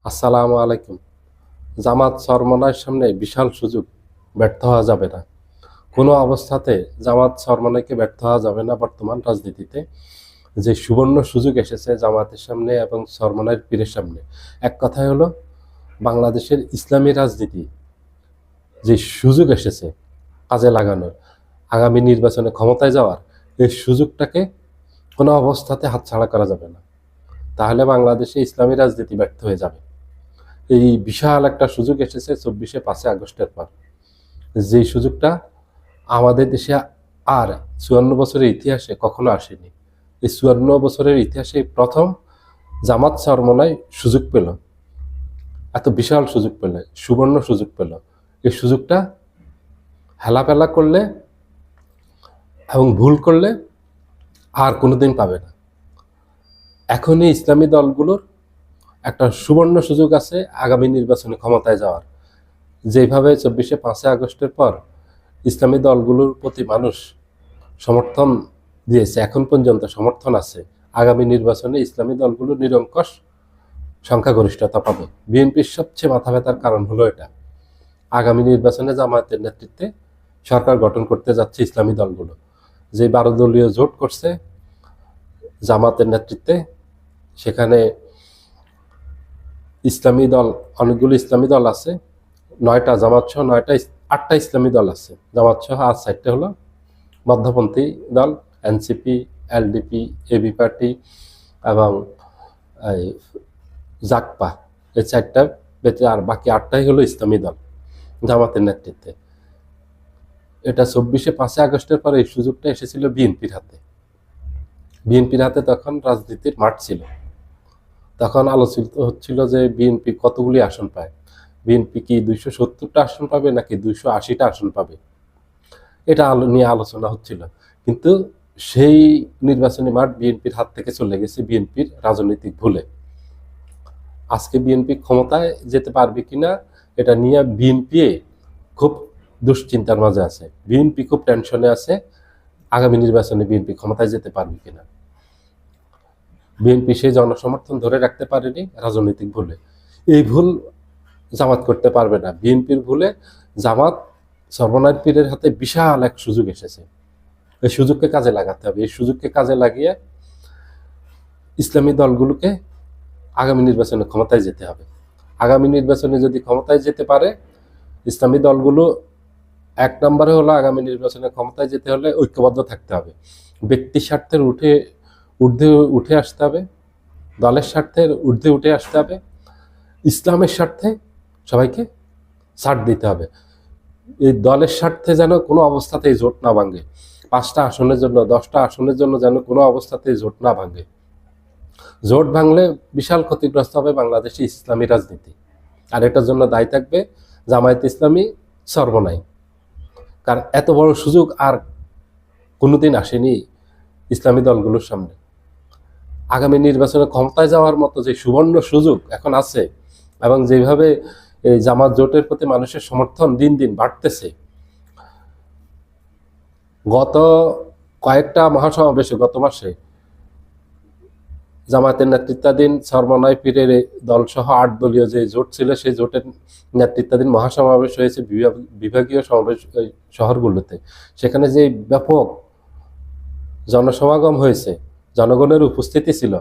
আসসালামু আলাইকুম। জামাত চরমনাইয়ের সামনে বিশাল সুযোগ, ব্যর্থ হওয়া যাবে না। কোনো অবস্থাতে জামাত চরমনাইকে ব্যর্থ হওয়া যাবে না। বর্তমান রাজনীতিতে যে সুবর্ণ সুযোগ এসেছে জামাতের সামনে এবং চরমনাইয়ের পীরের সামনে, এক কথায় হলো বাংলাদেশের ইসলামী রাজনীতি যে সুযোগ এসেছে কাজে লাগানোর, আগামী নির্বাচনে ক্ষমতায় যাওয়ার, এই সুযোগটাকে কোনো অবস্থাতে হাতছাড়া করা যাবে না। তাহলে বাংলাদেশে ইসলামী রাজনীতি ব্যর্থ হয়ে যাবে। এই বিশাল একটা সুযোগ এসেছে 5ই আগস্টের পর, যে সুযোগটা আমাদের দেশে আর 54 বছরের ইতিহাসে কখনো আসেনি। এই 54 বছরের ইতিহাসে প্রথম জামাত চরমনাই সুযোগ পেল, এত বিশাল সুযোগ পেল, সুবর্ণ সুযোগ পেল। এই সুযোগটা হেলাফেলা করলে এবং ভুল করলে আর কোনোদিন পাবে না। এখনই ইসলামী দলগুলোর একটা সুবর্ণ সুযোগ আছে আগামী নির্বাচনে ক্ষমতায় যাওয়ার। যেভাবে 5ই আগস্টের পর ইসলামী দলগুলোর প্রতি মানুষ সমর্থন দিয়েছে, এখন পর্যন্ত সমর্থন আছে, আগামী নির্বাচনে ইসলামী দলগুলো নিরঙ্কুশ সংখ্যাগরিষ্ঠতা পাবে। বিএনপির সবচেয়ে মাথা ব্যথার কারণ হলো এটা। আগামী নির্বাচনে জামায়াতের নেতৃত্বে সরকার গঠন করতে যাচ্ছে ইসলামী দলগুলো, যে 12 দলীয় জোট করছে জামাতের নেতৃত্বে। সেখানে ইসলামী দল, অনেকগুলো ইসলামী দল আছে, 9টা জামাত সহ 8টা ইসলামী দল আছে জামাত সহ, আর 4টা হলো মধ্যপন্থী দল, এনসিপি, এলডিপি, এবি পার্টি এবং জাকপা। এই 4টা বেঁচে আর বাকি 8টাই হলো ইসলামী দল জামাতের নেতৃত্বে। এটা 5ই আগস্টের পরে এই সুযোগটা এসেছিল বিএনপির হাতে। বিএনপির হাতে তখন রাজনীতির মাঠ ছিল। তখন আলোচিত হচ্ছিল যে বিএনপি কতগুলি আসন পায়, বিএনপি কি 270টা আসন পাবে নাকি 280টা আসন পাবে, এটা নিয়ে আলোচনা হচ্ছিল। কিন্তু সেই নির্বাচনী মাঠ বিএনপির হাত থেকে চলে গেছে বিএনপির রাজনৈতিক ভুলে। আজকে বিএনপি ক্ষমতায় যেতে পারবে কিনা এটা নিয়ে বিএনপি খুব দুশ্চিন্তার মাঝে আছে। বিএনপি খুব টেনশনে আছে, আগামী নির্বাচনে বিএনপি ক্ষমতায় যেতে পারবে কিনা। বিএনপি সেই জনসমর্থন ধরে রাখতে পারেনি রাজনৈতিক ভুলে। এই ভুল জামাত করতে পারবে না। বিএনপির ভুলে জামাত চরমনাইয়ের পীরের হাতে বিশাল এক সুযোগ এসেছে। এই সুযোগকে কাজে লাগাতে হবে। এই সুযোগকে কাজে লাগিয়ে ইসলামী দলগুলোকে আগামী নির্বাচনে ক্ষমতায় যেতে হবে। আগামী নির্বাচনে যদি ক্ষমতায় যেতে পারে ইসলামী দলগুলো, 1 নম্বরে হলো আগামী নির্বাচনে ক্ষমতায় যেতে হলে ঐক্যবদ্ধ থাকতে হবে। ব্যক্তি স্বার্থের ঊর্ধ্বে উঠে আসতে হবে, দলের স্বার্থের ঊর্ধ্বে উঠে আসতে হবে, ইসলামের স্বার্থে সবাইকে ছাড় দিতে হবে। এই দলের স্বার্থে যেন কোনো অবস্থাতেই জোট না ভাঙে। 5টা আসনের জন্য, 10টা আসনের জন্য যেন কোনো অবস্থাতেই জোট না ভাঙে। জোট ভাঙলে বিশাল ক্ষতিগ্রস্ত হবে বাংলাদেশি ইসলামী রাজনীতি। আর এটার জন্য দায়ী থাকবে জামায়াত ইসলামী চরমনাই। কারণ এত বড় সুযোগ আর কোনোদিন আসেনি ইসলামী দলগুলোর সামনে। আগামী নির্বাচনে ক্ষমতায় যাওয়ার মতো যে সুবর্ণ সুযোগ এখন আছে, এবং যেভাবে এই জামাত জোটের প্রতি মানুষের সমর্থন দিন দিন বাড়তেছে। গত কয়েকটা মহাসমাবেশে, গত মাসে জামায়াতের নেতৃত্বাধীন চরমনাই পীরের দলসহ 8 দলীয় যে জোট ছিল, সেই জোটের নেতৃত্বাধীন মহাসমাবেশ হয়েছে বিভাগীয় সমাবেশ শহরগুলোতে। সেখানে যে ব্যাপক জনসমাগম হয়েছে, জনগণের উপস্থিতি ছিল,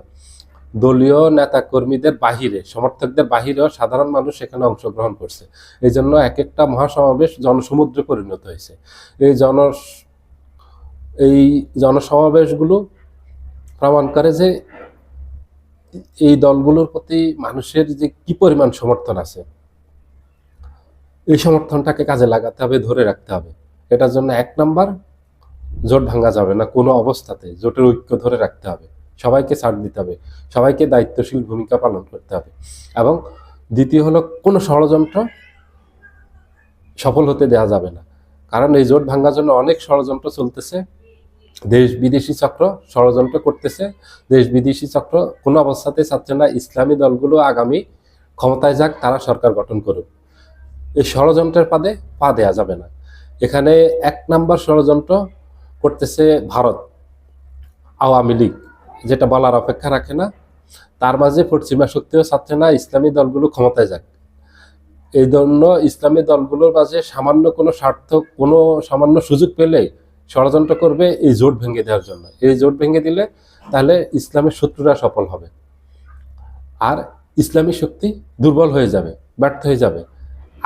দলীয় নেতা কর্মীদের বাহিরে, সমর্থকদের বাহিরেও সাধারণ মানুষ সেখানে অংশগ্রহণ করছে। এই জন্য এক একটা মহাসমাবেশ জনসমুদ্রে পরিণত হয়েছে। এই জনসমাবেশগুলো প্রমাণ করে যে এই দলগুলোর প্রতি মানুষের যে কি পরিমাণ সমর্থন আছে। এই সমর্থনটাকে কাজে লাগাতে হবে, ধরে রাখতে হবে। এটার জন্য 1 নম্বর, জোট ভাঙা যাবে না কোনো অবস্থাতে। জোটের ঐক্য ধরে রাখতে হবে, সবাইকে ছাড় দিতে হবে, সবাইকে দায়িত্বশীল ভূমিকা পালন করতে হবে। এবং দ্বিতীয় হলো, কোনো ষড়যন্ত্র সফল হতে দেওয়া যাবে না। কারণ এই জোট ভাঙার জন্য অনেক ষড়যন্ত্র চলতেছে, দেশ বিদেশি চক্র ষড়যন্ত্র করতেছে। দেশ বিদেশি চক্র কোনো অবস্থাতে চাচ্ছে না ইসলামী দলগুলো আগামী ক্ষমতায় যাক, তারা সরকার গঠন করুক। এই ষড়যন্ত্রের পা দেওয়া যাবে না। এখানে 1 নম্বর ষড়যন্ত্র করতেছে ভারত, আওয়ামী লীগ, যেটা বলার অপেক্ষা রাখে না। তার মাঝে পশ্চিমা শক্তিও চাচ্ছে না ইসলামী দলগুলো ক্ষমতায় যাক। এই জন্য ইসলামী দলগুলোর মাঝে সামান্য কোনো স্বার্থ, কোনো সামান্য সুযোগ পেলে ষড়যন্ত্র করবে এই জোট ভেঙে দেওয়ার জন্য। এই জোট ভেঙে দিলে তাহলে ইসলামের শত্রুরা সফল হবে, আর ইসলামী শক্তি দুর্বল হয়ে যাবে, ব্যর্থ হয়ে যাবে।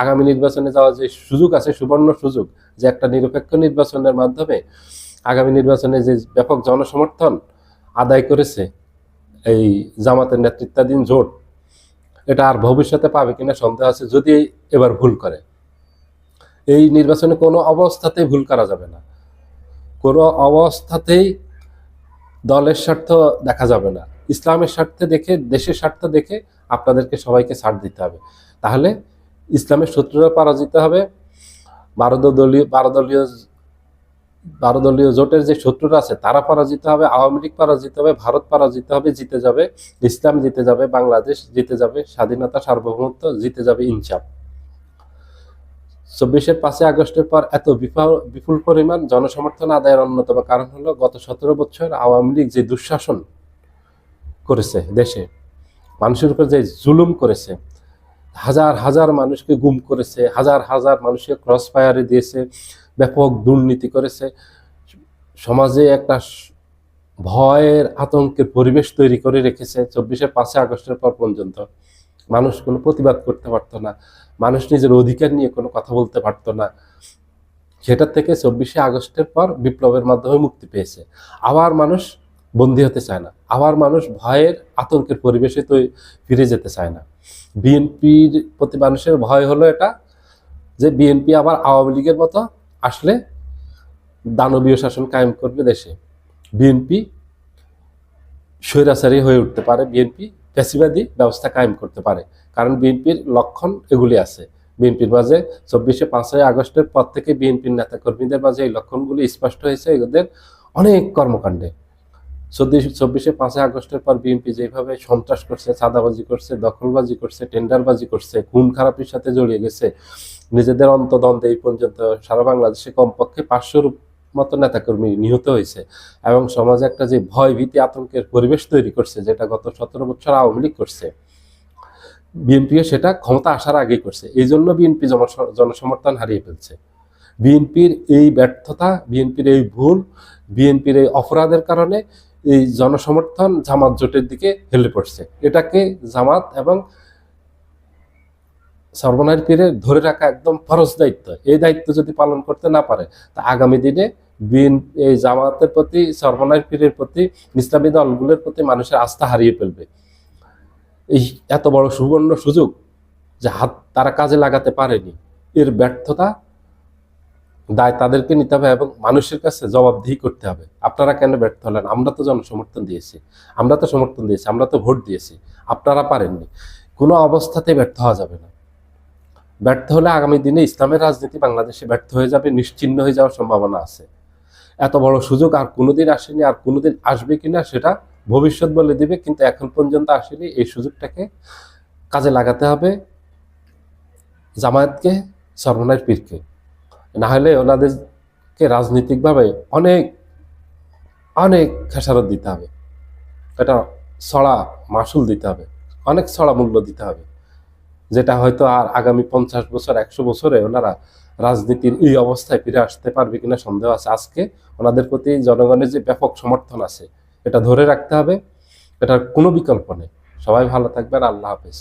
আগামী নির্বাচনে যাওয়ার যে সুযোগ আছে, সুবর্ণ সুযোগ, যে একটা নিরপেক্ষ নির্বাচনের মাধ্যমে আগামী নির্বাচনে যে ব্যাপক জনসমর্থন আদায় করেছে এই জামাতের নেতৃত্বাধীন জোট, এটা আর ভবিষ্যতে পাবে কিনা সন্দেহ আছে, যদি এবার ভুল করে। এই নির্বাচনে কোনো অবস্থাতেই ভুল করা যাবে না, কোনো অবস্থাতেই দলের স্বার্থ দেখা যাবে না, ইসলামের স্বার্থে দেখে, দেশের স্বার্থ দেখে আপনাদেরকে সবাইকে ছাড় দিতে হবে। তাহলে ইসলামের শত্রুরা পরাজিত হবে, 12 দলীয় জোটের যে শত্রুরা আছে তারা পরাজিত হবে, আওয়ামী লীগ পরাজিত হবে, ভারত পরাজিত হবে, জিতে যাবে ইসলাম, জিতে যাবে বাংলাদেশ, জিতে যাবে স্বাধীনতা, সার্বভৌমত্ব, জিতে যাবে ইনসাফ। 24-এর 5 আগস্টের পর এত বিপুল পরিমাণ জনসমর্থন আদায়ের অন্যতম কারণ হলো গত 17 বছর আওয়ামী লীগ যে দুঃশাসন করেছে, দেশে মানুষের উপর যে জুলুম করেছে, হাজার হাজার মানুষকে গুম করেছে, হাজার হাজার মানুষকে ক্রস ফায়ারে দিয়েছে, ব্যাপক দুর্নীতি করেছে, সমাজে একটা ভয়ের আতঙ্কের পরিবেশ তৈরি করে রেখেছে। 24-এর 5 আগস্টের পর পর্যন্ত মানুষ কোনো প্রতিবাদ করতে পারতো না, মানুষ নিজের অধিকার নিয়ে কোনো কথা বলতে পারতো না। সেটা থেকে 24শে আগস্টের পর বিপ্লবের মাধ্যমে মুক্তি পেয়েছে। আবার মানুষ বন্দী হতে চায় না, আবার মানুষ ভয়ের আতঙ্কের পরিবেশে তো ফিরে যেতে চায় না। বিএনপির প্রতি মানুষের ভয় হলো এটা, যে বিএনপি আবার আওয়ামী লীগের মতো আসলে দানবীয় শাসন কায়েম করবে দেশে। বিএনপি স্বৈরাচারী হয়ে উঠতে পারে, বিএনপি ফ্যাসিবাদী ব্যবস্থা কায়েম করতে পারে, কারণ বিএনপির লক্ষণ এগুলি আছে। বিএনপির মাঝে 24শে আগস্টের পর থেকে বিএনপির নেতাকর্মীদের মাঝে এই লক্ষণগুলি স্পষ্ট হয়েছে এদের অনেক কর্মকাণ্ডে। 24শে আগস্টের পর বিএনপি যেভাবে সন্ত্রাস করছে, চাঁদাবাজি করছে, দখলবাজি করছে, টেন্ডারবাজি করছে, খুন খারাপির সাথে জড়িয়ে গেছে, নিজেদের অন্তদ্বন্দ্বে এই পর্যন্ত সারা বাংলাদেশে কমপক্ষে 500-র মতো নেতাকর্মী নিহত হয়েছে, এবং সমাজে একটা যে ভয় ভীতি আতঙ্কের পরিবেশ তৈরি করছে, যেটা গত 17 বছর আওয়ামী লীগ করছে, বিএনপিও সেটা ক্ষমতা আসার আগেই করছে। এই জন্য বিএনপি জনসমর্থন হারিয়ে ফেলছে। বিএনপির এই ব্যর্থতা, বিএনপির এই ভুল, বিএনপির এই অপরাধের কারণে এই জনসমর্থন জামাত জোটের দিকে হেলে পড়ছে। এটাকে জামাত এবং সর্বনাশ পীরের ধরে রাখা একদম ফরজ দায়িত্ব। এই দায়িত্ব যদি পালন করতে না পারে, তা আগামী দিনে এই জামাতের প্রতি, সর্বনাশ পীরের প্রতি, ইসলামী দলগুলোর প্রতি মানুষের আস্থা হারিয়ে ফেলবে। এই এত বড় সুবর্ণ সুযোগ যে তারা কাজে লাগাতে পারেনি, এর ব্যর্থতা দায় তাদেরকে নিতে হবে এবং মানুষের কাছে জবাবদিহি করতে হবে। আপনারা কেন ব্যর্থ হলেন? আমরা তো জনসমর্থন দিয়েছি, আমরা তো সমর্থন দিয়েছি, আমরা তো ভোট দিয়েছি, আপনারা পারেননি। কোনো অবস্থাতে ব্যর্থ হওয়া যাবে না। ব্যর্থ হলে আগামী দিনে ইসলামের রাজনীতি বাংলাদেশে ব্যর্থ হয়ে যাবে, নিশ্চিহ্ন হয়ে যাওয়ার সম্ভাবনা আছে। এত বড় সুযোগ আর কোনোদিন আসেনি, আর কোনোদিন আসবে কিনা সেটা ভবিষ্যৎ বলে দিবে, কিন্তু এখন পর্যন্ত আসেনি। এই সুযোগটাকে কাজে লাগাতে হবে জামায়াতকে, সর্বনাশ পীরকে। না হলে ওনাদেরকে রাজনৈতিকভাবে অনেক অনেক খেসারত দিতে হবে, এটা ছড়া মাসুল দিতে হবে, অনেক ছড়া মূল্য দিতে হবে, যেটা হয়তো আর আগামী 50 বছর 100 বছরে ওনারা রাজনীতির এই অবস্থায় ফিরে আসতে পারবে কিনা সন্দেহ আছে। আজকে ওনাদের প্রতি জনগণের যে ব্যাপক সমর্থন আছে, এটা ধরে রাখতে হবে, এটার কোনো বিকল্প নেই। সবাই ভালো থাকবেন, আল্লাহ হাফেজ।